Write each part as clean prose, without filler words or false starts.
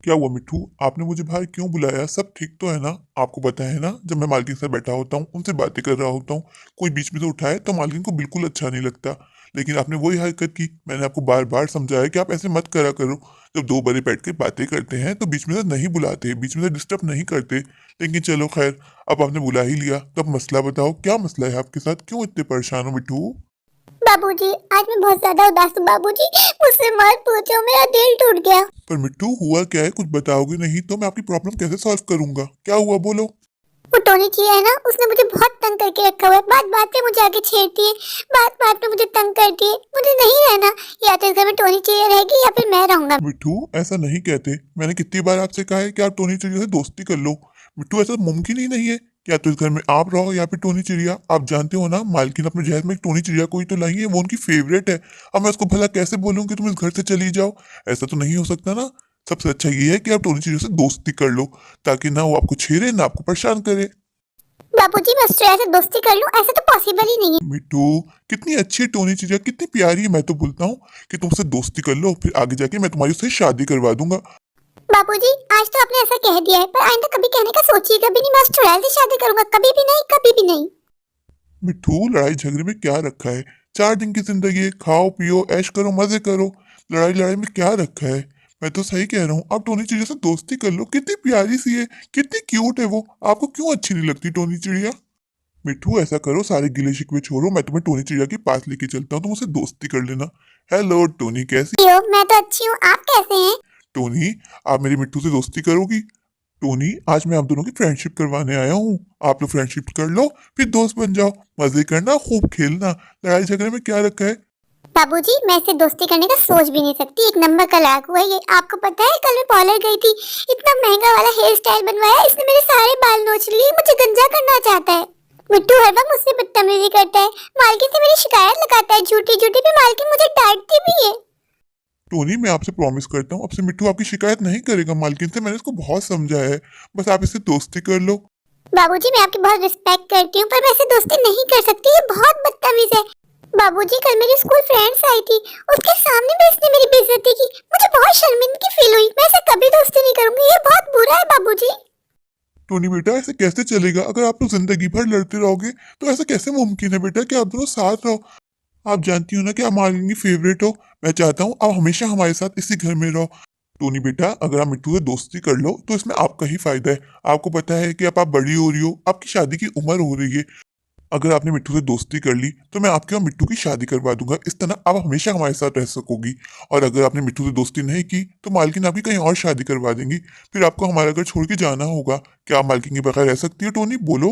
क्या हुआ मिट्ठू? आपने मुझे बाहर क्यों बुलाया? सब ठीक तो है ना? आपको पता है ना, जब मैं मालकिन से बैठा होता हूँ, उनसे बातें कर रहा होता हूँ, कोई बीच में से उठाए तो मालकिन को बिल्कुल अच्छा नहीं लगता। लेकिन आपने वही हरकत की। मैंने आपको बार बार समझाया कि आप ऐसे मत करा करो। जब दो बड़े बैठ के बातें करते हैं तो बीच में से नहीं बुलाते, बीच में से डिस्टर्ब नहीं करते। लेकिन चलो खैर, अब आपने बुला ही लिया तो अब मसला बताओ, क्या मसला है आपके साथ? क्यों इतने परेशान हो मिट्ठू? बाबूजी, आज मैं बहुत ज्यादा उदास हूँ बाबूजी। मुझसे मत पूछो, मेरा दिल टूट गया। पर मिट्टू हुआ क्या है? कुछ बताओगे नहीं तो मैं आपकी प्रॉब्लम कैसे सॉल्व करूंगा? क्या हुआ बोलो। वो टोनी जी है ना, उसने मुझे बहुत तंग करके रखा हुआ है। बात बात पे मुझे आगे छेड़ती है, बात बात पे मुझे तंग करती है। मुझे नहीं रहना, या तो इस घर में टोनी जी रहेगी या फिर मैं रहूंगा। मिट्ठू ऐसा नहीं कहते। मैंने कितनी बार आपसे कहा है कि आप टोनी चिड़िया से दोस्ती कर लो। मिट्ठू ऐसा मुमकिन ही नहीं है। क्या तो इस घर में आप रहो या फिर टोनी चिड़िया। आप जानते हो ना, मालकिन अपने जहर में एक टोनी चिड़िया को ही तो लाई है, वो उनकी फेवरेट है। अब मैं उसको भला कैसे बोलूं कि तुम इस घर से चली जाओ? ऐसा तो नहीं हो सकता ना। सबसे अच्छा ये है कि आप टोनी चिड़िया से दोस्ती कर लो, ताकि ना वो आपको छेड़े ना आपको परेशान करे। बाबूजी, मैं उससे ऐसे दोस्ती कर लूं, ऐसा तो पॉसिबल ही नहीं है। मिट्टू कितनी अच्छी है टोनी चिड़िया, कितनी प्यारी है। मैं तो बोलता हूँ कि तुमसे दोस्ती कर लो, फिर आगे जाके मैं तुम्हारी उससे शादी करवा दूंगा। बाबूजी, आज तो आपने ऐसा कह दिया है, पर आइंदा कभी कहने का सोचिएगा भी नहीं। मैं उस चुड़ैल से शादी करूंगा, कभी भी नहीं, कभी भी नहीं। मिट्ठू लड़ाई झगड़े में क्या रखा है? 4 दिन की जिंदगी है, खाओ पियो ऐश करो मजे करो। लड़ाई लड़ाई में क्या रखा है? मैं तो सही कह रहा हूँ, आप टोनी चिड़िया से दोस्ती कर लो। कितनी प्यारी सी है, कितनी क्यूट है वो। आपको क्यों अच्छी नहीं लगती टोनी चिड़िया? मिट्ठू ऐसा करो, सारे गिले शिकवे छोड़ो, मैं तुम्हें टोनी चिड़िया के पास लेके चलता हूँ, तुम उससे दोस्ती कर लेना। हेलो टोनी, कैसी? यो, मैं तो अच्छी हूँ, आप कैसे हैं? टोनी, आप मेरी मिट्टू से दोस्ती करोगी? टोनी आज मैं आप दोनों की फ्रेंडशिप करवाने आया हूँ। आप लोग फ्रेंडशिप कर लो, फिर दोस्त बन जाओ। मजे करना, खूब खेलना। लड़ाई झगड़े में क्या रखा है? बाबूजी, मैं इससे दोस्ती करने का सोच भी नहीं सकती। एक नंबर का लायक हुआ ये। आपको पता है, कल मैं पार्लर गई थी, इतना महंगा वाला हेयर स्टाइल बनवाया, इसने मेरे सारे बाल नोच लिए। मुझे गंजा करना चाहता है। मिट्टू हर वक्त मुझसे बदतमीजी करता है, मालकिन से मेरी शिकायत लगाता है झूठी झूठी, फिर मालकिन मुझे डांटती भी है। टोनी मैं आपसे प्रॉमिस करता हूँ, अब से मिट्टू आपकी शिकायत नहीं करेगा मालकिन से। मैंने इसको बहुत समझाया है। बस आप इससे दोस्ती कर लो। बाबूजी, मैं आपकी बहुत रिस्पेक्ट करती हूँ, पर मैं इससे दोस्ती नहीं कर सकती। ये बहुत बदतमीज है। बाबूजी, कल मेरी स्कूल फ्रेंड्स आई थी, उसके सामने भी इसने मेरी बेइज्जती की। मुझे बहुत शर्मिंदगी फील हुई। मैं इससे कभी दोस्ती नहीं करूंगी, ये बहुत बुरा है बाबूजी। टोनी बेटा ऐसे कैसे चलेगा? अगर आप लोग जिंदगी भर लड़ते रहोगे तो ऐसा कैसे मुमकिन है बेटा कि आप दोनों साथ रहो? आप जानती हो ना कि आप मालकिन की फेवरेट हो। मैं चाहता हूँ आप हमेशा हमारे साथ इसी घर में रहो। टोनी बेटा अगर आप मिट्टू से दोस्ती कर लो तो इसमें आपका ही फायदा है। आपको पता है कि अब आप बड़ी हो रही हो, आपकी शादी की उम्र हो रही है। अगर आपने मिट्टू से दोस्ती कर ली तो मैं आपके और मिट्टू की शादी करवा दूंगा। इस तरह आप हमेशा हमारे साथ रह सकोगी। और अगर आपने मिट्टू से दोस्ती नहीं की तो मालकिन आपकी कहीं और शादी करवा देंगी। फिर आपको हमारा घर छोड़ के जाना होगा। क्या आप मालकिन के बगैर रह सकती हो टोनी? बोलो।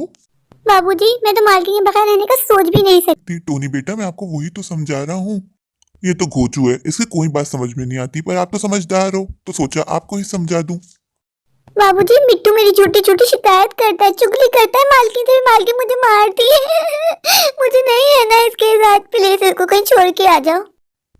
बाबूजी, मैं तो मालकिन के बगैर रहने का सोच भी नहीं सकती। टोनी बेटा मैं आपको वही तो समझा रहा हूँ। ये तो घोचू है, इसकी कोई बात समझ में नहीं आती, पर आप तो समझदार हो तो सोचा आपको ही समझा दूं। बाबूजी, मिट्टू मेरी झूठी झूठी शिकायत करता है, चुगली करता है मालकिन से। मालकिन मुझे मारती है। मुझे नहीं रहना इसके साथ, प्लीज इसको कहीं छोड़ के आ जाओ।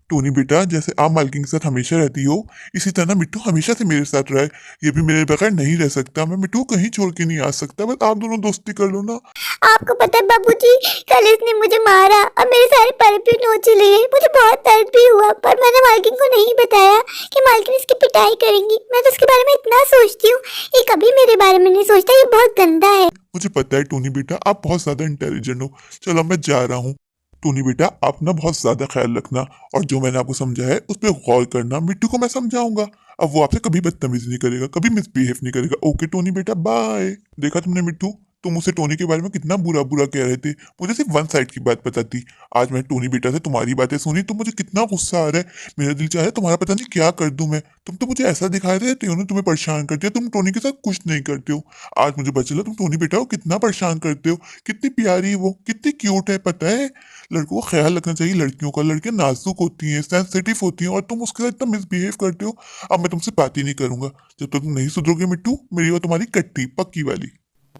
टोनी बेटा जैसे आप मालकिन के साथ हमेशा रहती हो, इसी तरह मिट्टू हमेशा से मेरे साथ रहे। ये भी मेरे बगैर नहीं रह सकता। मैं मिट्टू को कहीं छोड़ के नहीं आ सकता। बस आप दोनों दोस्ती कर लो ना। आपको पता है बाबूजी, कल इसने मुझे मारा और मेरे सारे पर भी नोच लिए। मुझे बहुत दर्द भी हुआ, पर मैंने मालकिन को नहीं बताया कि मालकिन इसकी पिटाई करेंगी। मैं तो उसके बारे में इतना सोचती हूँ, ये कभी मेरे बारे में नहीं सोचता। ये बहुत गंदा है। मुझे पता है टोनी बेटा, आप बहुत ज्यादा इंटेलिजेंट हो। चलो मैं जा रहा हूँ। टोनी बेटा आप ना बहुत ज्यादा ख्याल रखना, और जो मैंने आपको समझाया है उस पर गौर करना। मिट्टू को मैं समझाऊंगा, अब वो आपसे कभी बदतमीजी नहीं करेगा, कभी मिसबिहेव नहीं करेगा। ओके टोनी बेटा बाय। देखा तुमने मिट्टू, तुम मुझसे टोनी के बारे में कितना बुरा बुरा कह रहे थे। मुझे सिर्फ वन साइड की बात पता थी। आज मैं टोनी बेटा से तुम्हारी बातें सुनी तो मुझे कितना गुस्सा आ रहा है। मेरा दिल चाह रहा है तुम्हारा पता नहीं क्या कर दूं मैं। तुम तो मुझे ऐसा दिखा रहे थे, तुम्हें परेशान कर दिया। तुम टोनी के साथ कुछ नहीं करते हो। आज मुझे पता चला तुम टोनी बेटा को कितना परेशान करते हो। कितनी प्यारी है वो, कितनी क्यूट है। पता है, लड़कों को ख्याल रखना चाहिए लड़कियों का। लड़कियां नाजुक होती हैं, सेंसिटिव होती हैं, और तुम उसके साथ इतना मिसबिहेव करते हो। अब मैं तुमसे बात ही नहीं करूंगा जब तक तुम नहीं सुधरोगे मिट्टू। मेरी और तुम्हारी कट्टी पक्की वाली।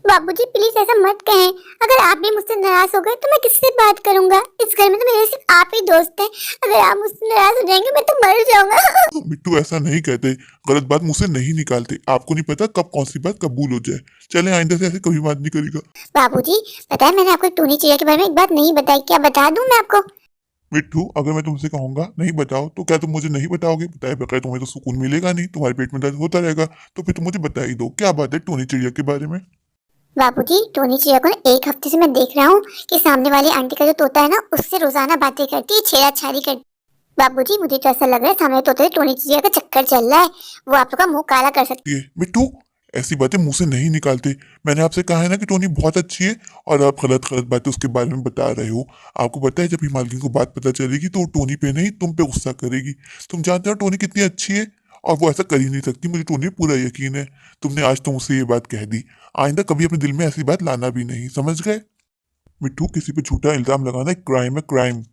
बाबूजी, प्लीज ऐसा मत कहें। अगर आप भी मुझसे नाराज हो गए तो मैं किससे बात करूंगा? इस घर में तो मेरे सिर्फ आप ही दोस्त हैं। अगर आप मुझसे नाराज हो जाएंगे, मैं तो मर जाऊंगा। मिट्टू ऐसा नहीं कहते, गलत बात मुंह से नहीं निकालते। आपको नहीं पता कब कौन सी बात कबूल हो जाए। चले आइंदा से ऐसे कभी बात नहीं करेगा। बाबूजी, पता है मैंने आपको टोनी चिड़िया के बारे में एक बात नहीं बताई। क्या बता दूं मैं आपको? मिट्टू, अगर मैं तुमसे कहूंगा नहीं बताओ तो क्या तुम मुझे नहीं बताओगे? बताए बगैर तुम्हें तो सुकून मिलेगा नहीं, तुम्हारे पेट में दर्द होता रहेगा। तो फिर तुम मुझे बता ही दो, क्या बात है टोनी चिड़िया के बारे में? बाबूजी, टोनी चिड़िया को ना एक हफ्ते से मैं देख रहा हूँ कि सामने वाली आंटी का जो तोता है ना, उससे रोजाना बातें करती है, छेड़छाड़ी करती। बाबूजी, मुझे तो ऐसा लग रहा है सामने तोते से टोनी चिड़िया का चक्कर चल रहा है। वो आप लोग का मुंह काला कर सकती ये मिट्टू, ऐसी बातें मुंह से नहीं निकालते। मैंने आपसे कहा है ना कि टोनी बहुत अच्छी है, और आप गलत गलत बातें उसके बारे में बता रहे हो। आपको पता है जब ही मालकिन को बात पता चलेगी तो वो टोनी पे नहीं तुम पे गुस्सा करेगी। तुम जानते हो टोनी कितनी अच्छी है, और वो ऐसा कर ही नहीं सकती। मुझे टोनी पे पूरा यकीन है। तुमने आज तो मुझसे ये बात कह दी, आइंदा कभी अपने दिल में ऐसी बात लाना भी नहीं, समझ गए? मिट्टू, किसी पे झूठा इल्जाम लगाना एक क्राइम है, क्राइम।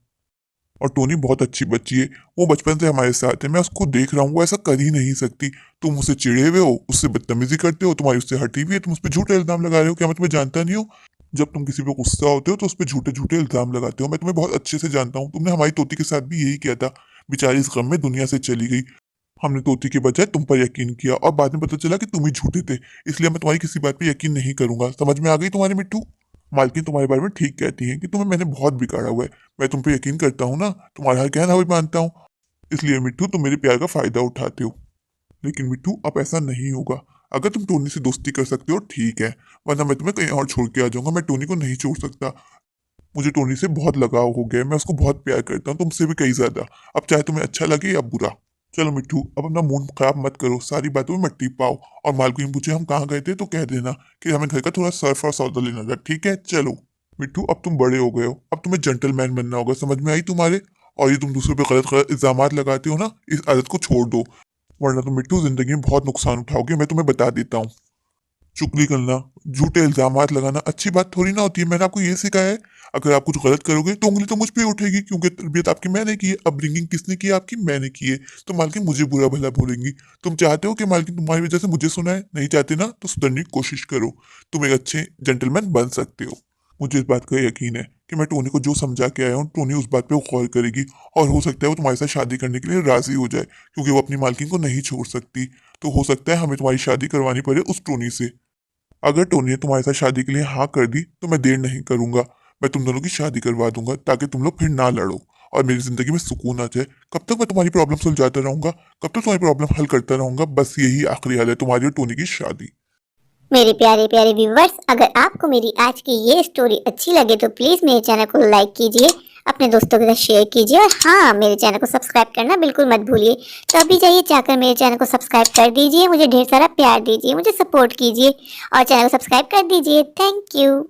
और टोनी बहुत अच्छी बच्ची है, वो बचपन से हमारे साथ है, मैं उसको देख रहा हूँ, वो ऐसा कर ही नहीं सकती। तुम उससे चिढ़े हुए हो, उससे बदतमीजी करते हो, तुम्हारी उससे हटी हुई है, तुम उस पर झूठे इल्जाम लगा रहे हो। क्या मैं तुम्हें जानता नहीं हूँ? जब तुम किसी पे गुस्सा होते हो तो उस पर झूठे झूठे इल्जाम लगाते हो। मैं तुम्हें बहुत अच्छे से जानता हूँ, तुमने हमारी तोती के साथ भी यही किया था। बेचारी इस गम में दुनिया से चली गई। हमने तोती के बजाय तुम पर यकीन किया, और बाद में पता चला कि तुम ही झूठे थे। इसलिए मैं तुम्हारी किसी बात पे यकीन नहीं करूंगा। समझ में आ गई तुम्हारे मिट्टू? मालकिन तुम्हारे बारे में ठीक कहती है कि तुम्हें मैंने बहुत बिगाड़ा हुआ है। मैं तुम पे यकीन करता हूँ ना, तुम्हारा हर कहना भी मानता हूँ। इसलिए मिट्टू, तुम मेरे प्यार का फायदा उठाते हो। लेकिन मिट्टू, अब ऐसा नहीं होगा। अगर तुम टोनी से दोस्ती कर सकते हो ठीक है, वरना मैं तुम्हें कहीं और छोड़ के आ जाऊंगा। मैं टोनी को नहीं छोड़ सकता। मुझे टोनी से बहुत लगाव हो गया है, मैं उसको बहुत प्यार करता हूँ, तुमसे भी कहीं ज्यादा। अब चाहे तुम्हें अच्छा लगे या बुरा। चलो मिट्टू, अब अपना मूड खराब मत करो, सारी बातों में मट्टी पाओ। और मालकिन पूछे हम कहाँ गए थे तो कह देना कि हमें घर का थोड़ा सर्फ और सौदा लेना था, ठीक है? चलो मिट्टू, अब तुम बड़े हो गए हो, अब तुम्हें जेंटलमैन बनना होगा, समझ में आई तुम्हारे? और ये तुम दूसरों पे गलत गलत इल्जाम लगाते हो ना, इस आदत को छोड़ दो, वरना तुम मिट्टू जिंदगी में बहुत नुकसान उठाओगे, मैं तुम्हें बता देता हूँ। चुगली करना, झूठे इल्जाम लगाना अच्छी बात थोड़ी ना होती है। मैंने आपको ये सिखाया है, अगर आप कुछ गलत करोगे तो उंगली तो मुझ पे ही उठेगी, क्योंकि तरबियत आपकी मैंने की है। अपब्रिंगिंग किसने की है? आपकी, मैंने की है। तो मालकिन मुझे बुरा भला बोलेंगी। तुम चाहते हो कि मालकिन तुम्हारी वजह से मुझे सुनाए? नहीं चाहते ना, तो सुधरने की कोशिश करो। तुम एक अच्छे जेंटलमैन बन सकते हो। मुझे इस बात का यकीन है कि मैं टोनी को जो समझा के आया हूँ, टोनी उस बात पे गौर करेगी, और हो सकता है वो तुम्हारे साथ शादी करने के लिए राजी हो जाए, क्योंकि वो अपनी मालकिन को नहीं छोड़ सकती। तो हो सकता है हमें तुम्हारी शादी करवानी पड़े उस टोनी से। अगर टोनी ने तुम्हारे साथ शादी के लिए हाँ कर दी तो मैं देर नहीं करूंगा, मैं तुम दोनों की शादी करवा दूंगा, ताकि तुम लोग फिर ना लड़ो और मेरी जिंदगी में सुकून आ जाए। कब तक मैं तुम्हारी प्रॉब्लम सुलझाता रहूंगा? कब तक तुम्हारी प्रॉब्लम हल करता रहूंगा? बस यही आखिरी हल है, तुम्हारी और टोनी की शादी। मेरे प्यारे प्यारे व्यूवर्स, अगर आपको मेरी आज की ये स्टोरी अच्छी लगे तो प्लीज़ मेरे चैनल को लाइक कीजिए, अपने दोस्तों के साथ शेयर कीजिए, और हाँ, मेरे चैनल को सब्सक्राइब करना बिल्कुल मत भूलिए। तो अभी जाइए जाकर मेरे चैनल को सब्सक्राइब कर दीजिए, मुझे ढेर सारा प्यार दीजिए, मुझे सपोर्ट कीजिए और चैनल को सब्सक्राइब कर दीजिए। Thank you.